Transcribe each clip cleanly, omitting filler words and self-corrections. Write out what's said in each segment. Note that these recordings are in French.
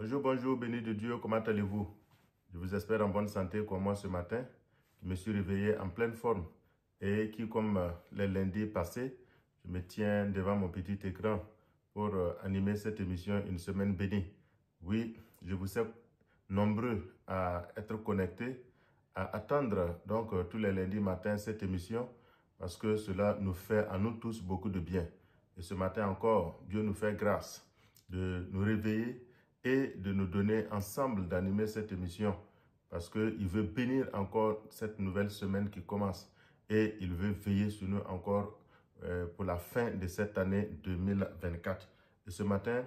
Bonjour, bonjour, béni de Dieu, comment allez-vous? Je vous espère en bonne santé comme moi ce matin, qui me suis réveillé en pleine forme et qui, comme les lundis passés, je me tiens devant mon petit écran pour animer cette émission Une semaine bénie. Oui, je vous sais nombreux à être connectés, à attendre donc tous les lundis matins cette émission parce que cela nous fait à nous tous beaucoup de bien. Et ce matin encore, Dieu nous fait grâce de nous réveiller et de nous donner ensemble d'animer cette émission parce qu'il veut bénir encore cette nouvelle semaine qui commence et il veut veiller sur nous encore pour la fin de cette année 2024. Et ce matin,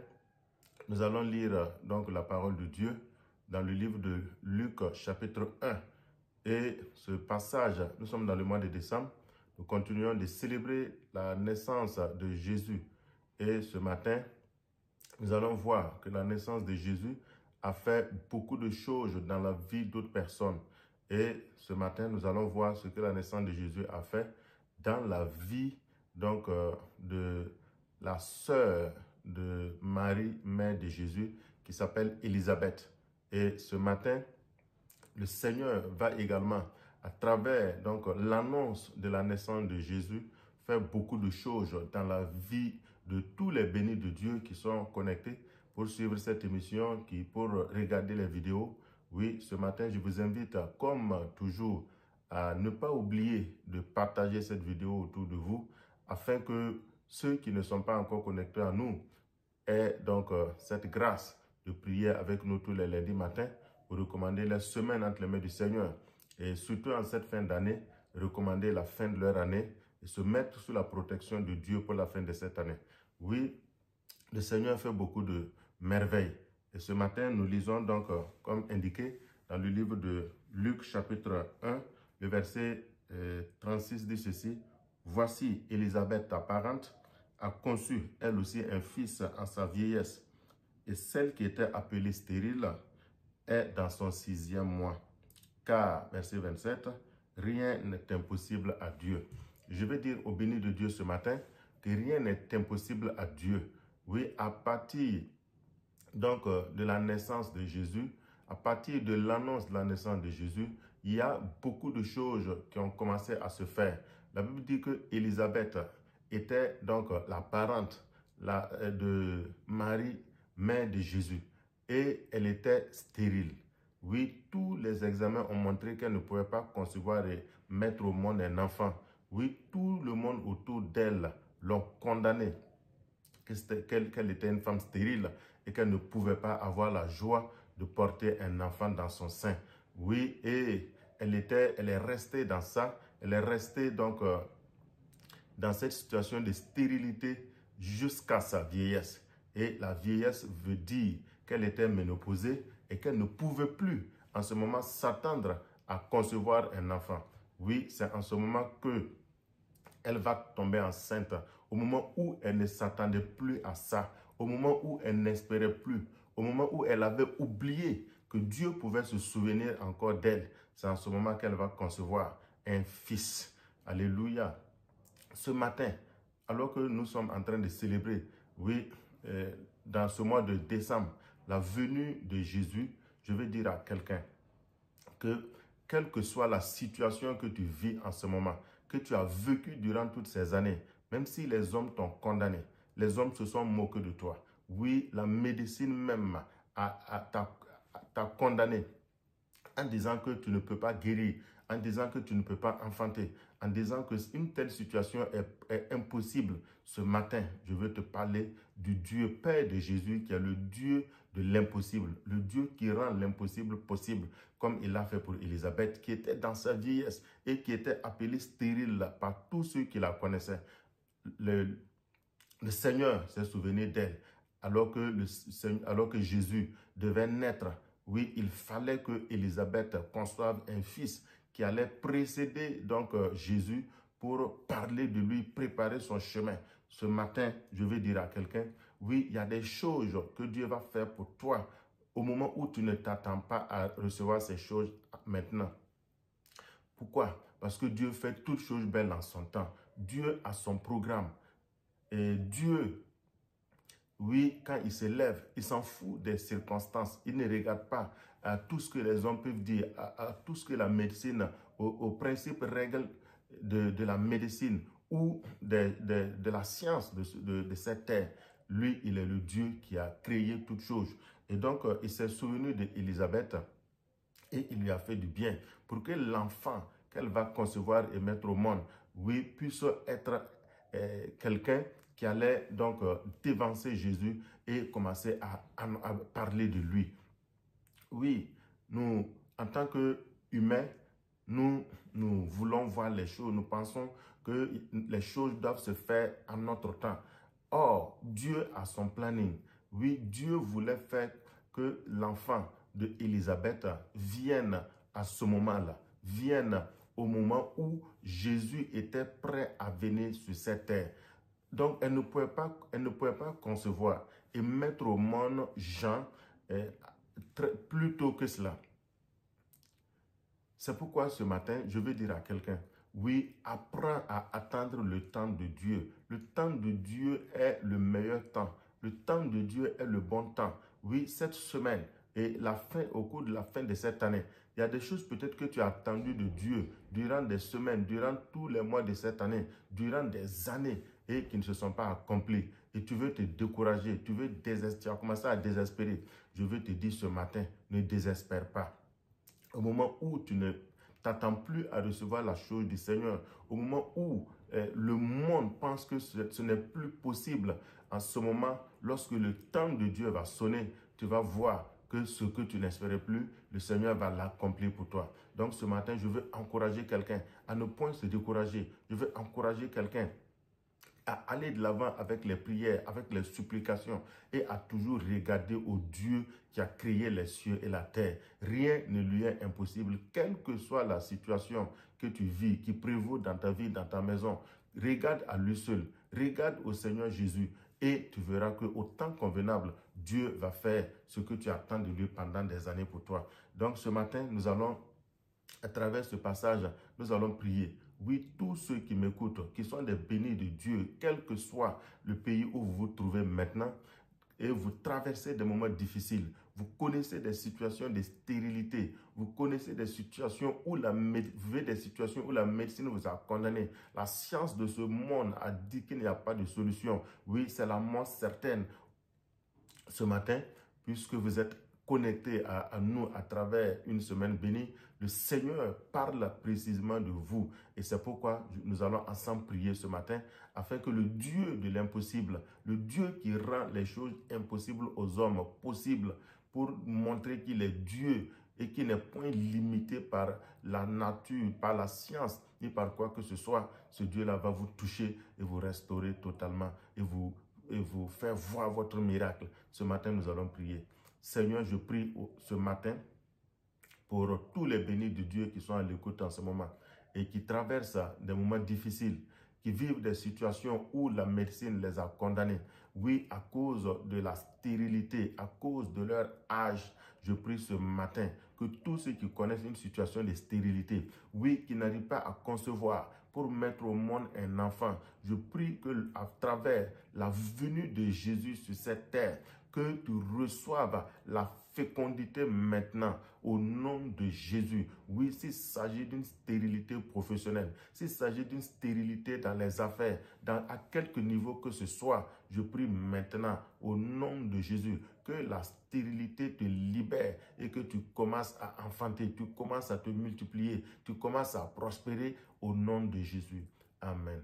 nous allons lire donc la parole de Dieu dans le livre de Luc chapitre 1. Et ce passage, nous sommes dans le mois de décembre, nous continuons de célébrer la naissance de Jésus. Et ce matin, nous allons voir que la naissance de Jésus a fait beaucoup de choses dans la vie d'autres personnes. Et ce matin, nous allons voir ce que la naissance de Jésus a fait dans la vie donc, de la sœur de Marie, mère de Jésus, qui s'appelle Élisabeth. Et ce matin, le Seigneur va également, à travers donc l'annonce de la naissance de Jésus, faire beaucoup de choses dans la vie de tous les bénis de Dieu qui sont connectés pour suivre cette émission, pour regarder les vidéos. Oui, ce matin, je vous invite, comme toujours, à ne pas oublier de partager cette vidéo autour de vous, afin que ceux qui ne sont pas encore connectés à nous aient donc cette grâce de prier avec nous tous les lundis matins, pour recommander la semaine entre les mains du Seigneur. Et surtout en cette fin d'année, recommander la fin de leur année et se mettre sous la protection de Dieu pour la fin de cette année. Oui, le Seigneur fait beaucoup de merveilles. Et ce matin, nous lisons donc, comme indiqué, dans le livre de Luc chapitre 1, le verset 36 dit ceci. « Voici Élisabeth, ta parente, a conçu elle aussi un fils en sa vieillesse, et celle qui était appelée stérile est dans son 6e mois. Car, verset 27, rien n'est impossible à Dieu. » Je vais dire au béni de Dieu ce matin que rien n'est impossible à Dieu. Oui, à partir donc de la naissance de Jésus, à partir de l'annonce de la naissance de Jésus, il y a beaucoup de choses qui ont commencé à se faire. La Bible dit que Élisabeth était donc la parente de Marie, mère de Jésus, et elle était stérile. Oui, tous les examens ont montré qu'elle ne pouvait pas concevoir et mettre au monde un enfant. Oui, tout le monde autour d'elle l'ont condamnée, qu'elle était une femme stérile et qu'elle ne pouvait pas avoir la joie de porter un enfant dans son sein. Oui, et elle est restée dans ça, elle est restée donc dans cette situation de stérilité jusqu'à sa vieillesse. Et la vieillesse veut dire qu'elle était ménopausée et qu'elle ne pouvait plus en ce moment s'attendre à concevoir un enfant. Oui, c'est en ce moment que elle va tomber enceinte, au moment où elle ne s'attendait plus à ça, au moment où elle n'espérait plus, au moment où elle avait oublié que Dieu pouvait se souvenir encore d'elle. C'est en ce moment qu'elle va concevoir un fils. Alléluia. Ce matin, alors que nous sommes en train de célébrer, oui, dans ce mois de décembre, la venue de Jésus, je veux dire à quelqu'un que quelle que soit la situation que tu vis en ce moment, que tu as vécu durant toutes ces années, même si les hommes t'ont condamné, les hommes se sont moqués de toi. Oui, la médecine même t'a condamné en disant que tu ne peux pas guérir, en disant que tu ne peux pas enfanter, en disant qu'une telle situation est impossible. Ce matin, je veux te parler du Dieu Père de Jésus, qui est le Dieu de l'impossible, le Dieu qui rend l'impossible possible, comme il l'a fait pour Élisabeth, qui était dans sa vieillesse et qui était appelée stérile par tous ceux qui la connaissaient. Le Seigneur s'est souvenu d'elle, alors que Jésus devait naître. Oui, il fallait que Élisabeth conçoive un fils qui allait précéder donc Jésus pour parler de lui, préparer son chemin. Ce matin, je vais dire à quelqu'un, oui, il y a des choses que Dieu va faire pour toi au moment où tu ne t'attends pas à recevoir ces choses maintenant. Pourquoi? Parce que Dieu fait toutes choses belles en son temps. Dieu a son programme. Et Dieu Oui, quand il se lève, il s'en fout des circonstances. Il ne regarde pas à tout ce que les hommes peuvent dire, à tout ce que la médecine, aux principes, règles de la médecine ou de la science de cette terre. Lui, il est le Dieu qui a créé toutes choses. Et donc, il s'est souvenu d'Élisabeth et il lui a fait du bien pour que l'enfant qu'elle va concevoir et mettre au monde, oui, puisse être quelqu'un qui allait donc dévancer Jésus et commencer à parler de lui. Oui, nous, en tant qu'humains, nous voulons voir les choses, nous pensons que les choses doivent se faire en notre temps. Or, Dieu a son planning. Oui, Dieu voulait faire que l'enfant de Élisabeth vienne à ce moment-là, vienne au moment où Jésus était prêt à venir sur cette terre. Donc, elle ne pouvait pas concevoir et mettre au monde Jean plus tôt que cela. C'est pourquoi ce matin, je veux dire à quelqu'un, oui, apprends à attendre le temps de Dieu. Le temps de Dieu est le meilleur temps. Le temps de Dieu est le bon temps. Oui, cette semaine et au cours de la fin de cette année, il y a des choses peut-être que tu as attendues de Dieu durant des semaines, durant tous les mois de cette année, durant des années et qui ne se sont pas accomplies. Et tu veux te décourager, tu as commencé à désespérer. Je veux te dire ce matin, ne désespère pas. Au moment où tu ne t'attends plus à recevoir la chose du Seigneur, au moment où le monde pense que ce n'est plus possible, en ce moment, lorsque le temps de Dieu va sonner, tu vas voir que ce que tu n'espérais plus, le Seigneur va l'accomplir pour toi. Donc ce matin, je veux encourager quelqu'un à ne point se décourager. Je veux encourager quelqu'un à aller de l'avant avec les prières, avec les supplications et à toujours regarder au Dieu qui a créé les cieux et la terre. Rien ne lui est impossible, quelle que soit la situation que tu vis, qui prévaut dans ta vie, dans ta maison. Regarde à lui seul, regarde au Seigneur Jésus et tu verras qu'au temps convenable, Dieu va faire ce que tu attends de lui pendant des années pour toi. Donc ce matin, nous allons, à travers ce passage, nous allons prier. Oui, tous ceux qui m'écoutent, qui sont des bénis de Dieu, quel que soit le pays où vous vous trouvez maintenant, et vous traversez des moments difficiles, vous connaissez des situations de stérilité, vous connaissez des situations où la médecine vous a condamné. La science de ce monde a dit qu'il n'y a pas de solution. Oui, c'est la mort certaine. Ce matin, puisque vous êtes connectés à nous à travers une semaine bénie, le Seigneur parle précisément de vous. Et c'est pourquoi nous allons ensemble prier ce matin, afin que le Dieu de l'impossible, le Dieu qui rend les choses impossibles aux hommes possibles, pour montrer qu'il est Dieu et qu'il n'est point limité par la nature, par la science, ni par quoi que ce soit, ce Dieu-là va vous toucher et vous restaurer totalement et vous faire voir votre miracle. Ce matin, nous allons prier. Seigneur, je prie ce matin pour tous les bénis de Dieu qui sont à l'écoute en ce moment et qui traversent des moments difficiles, qui vivent des situations où la médecine les a condamnés. Oui, à cause de la stérilité, à cause de leur âge, je prie ce matin que tous ceux qui connaissent une situation de stérilité, oui, qui n'arrivent pas à concevoir pour mettre au monde un enfant, je prie que à travers la venue de Jésus sur cette terre, que tu reçoives la fécondité maintenant au nom de Jésus. Oui, s'il s'agit d'une stérilité professionnelle, s'il s'agit d'une stérilité dans les affaires, à quelque niveau que ce soit, je prie maintenant au nom de Jésus que la stérilité te libère et que tu commences à enfanter, tu commences à te multiplier, tu commences à prospérer au nom de Jésus. Amen.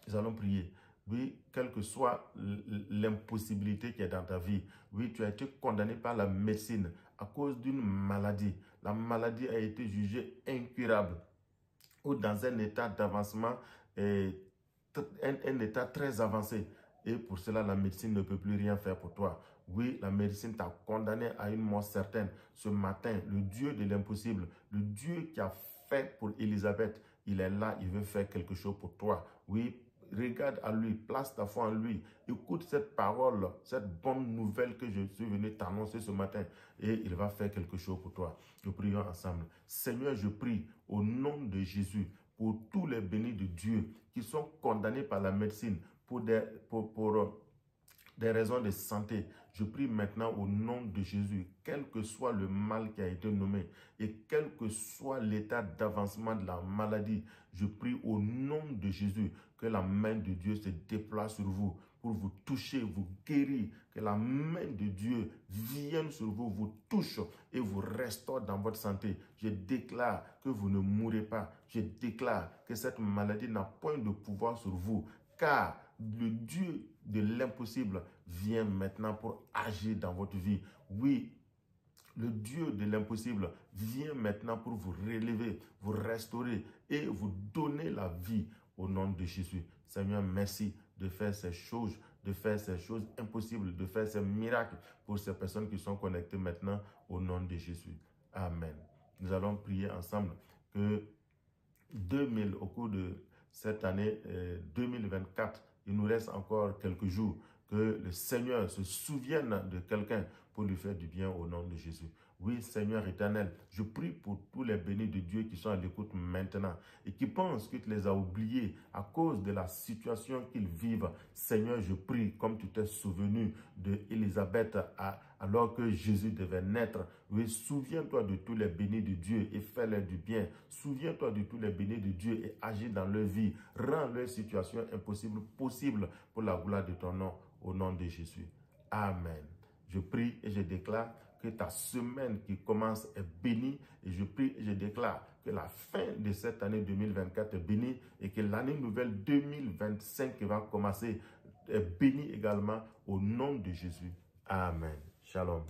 Nous allons prier. Oui, quelle que soit l'impossibilité qui est dans ta vie, oui, tu as été condamné par la médecine à cause d'une maladie. La maladie a été jugée incurable ou dans un état d'avancement, un état très avancé. Et pour cela, la médecine ne peut plus rien faire pour toi. Oui, la médecine t'a condamné à une mort certaine. Ce matin, le Dieu de l'impossible, le Dieu qui a fait pour Élisabeth, il est là, il veut faire quelque chose pour toi. Oui, regarde à lui, place ta foi en lui. Écoute cette parole, cette bonne nouvelle que je suis venu t'annoncer ce matin et il va faire quelque chose pour toi. Nous prions ensemble. Seigneur, je prie au nom de Jésus pour tous les bénis de Dieu qui sont condamnés par la médecine pour des raisons de santé. Je prie maintenant au nom de Jésus, quel que soit le mal qui a été nommé et quel que soit l'état d'avancement de la maladie, je prie au nom de Jésus que la main de Dieu se déploie sur vous pour vous toucher, vous guérir, que la main de Dieu vienne sur vous, vous touche et vous restaure dans votre santé. Je déclare que vous ne mourrez pas. Je déclare que cette maladie n'a point de pouvoir sur vous, car le Dieu de l'impossible vient maintenant pour agir dans votre vie. Oui, le Dieu de l'impossible vient maintenant pour vous relever, vous restaurer et vous donner la vie au nom de Jésus. Seigneur, merci de faire ces choses, impossibles, de faire ces miracles pour ces personnes qui sont connectées maintenant au nom de Jésus. Amen. Nous allons prier ensemble que au cours de cette année 2024, il nous reste encore quelques jours, que le Seigneur se souvienne de quelqu'un pour lui faire du bien au nom de Jésus. Oui, Seigneur éternel, je prie pour tous les bénis de Dieu qui sont à l'écoute maintenant et qui pensent que tu les as oubliés à cause de la situation qu'ils vivent. Seigneur, je prie, comme tu t'es souvenu d'Élisabeth alors que Jésus devait naître. Oui, souviens-toi de tous les bénis de Dieu et fais-leur du bien. Souviens-toi de tous les bénis de Dieu et agis dans leur vie. Rends leur situation impossible possible pour la gloire de ton nom, au nom de Jésus. Amen. Je prie et je déclare que ta semaine qui commence est bénie et je prie et je déclare que la fin de cette année 2024 est bénie et que l'année nouvelle 2025 qui va commencer est bénie également au nom de Jésus. Amen. Shalom.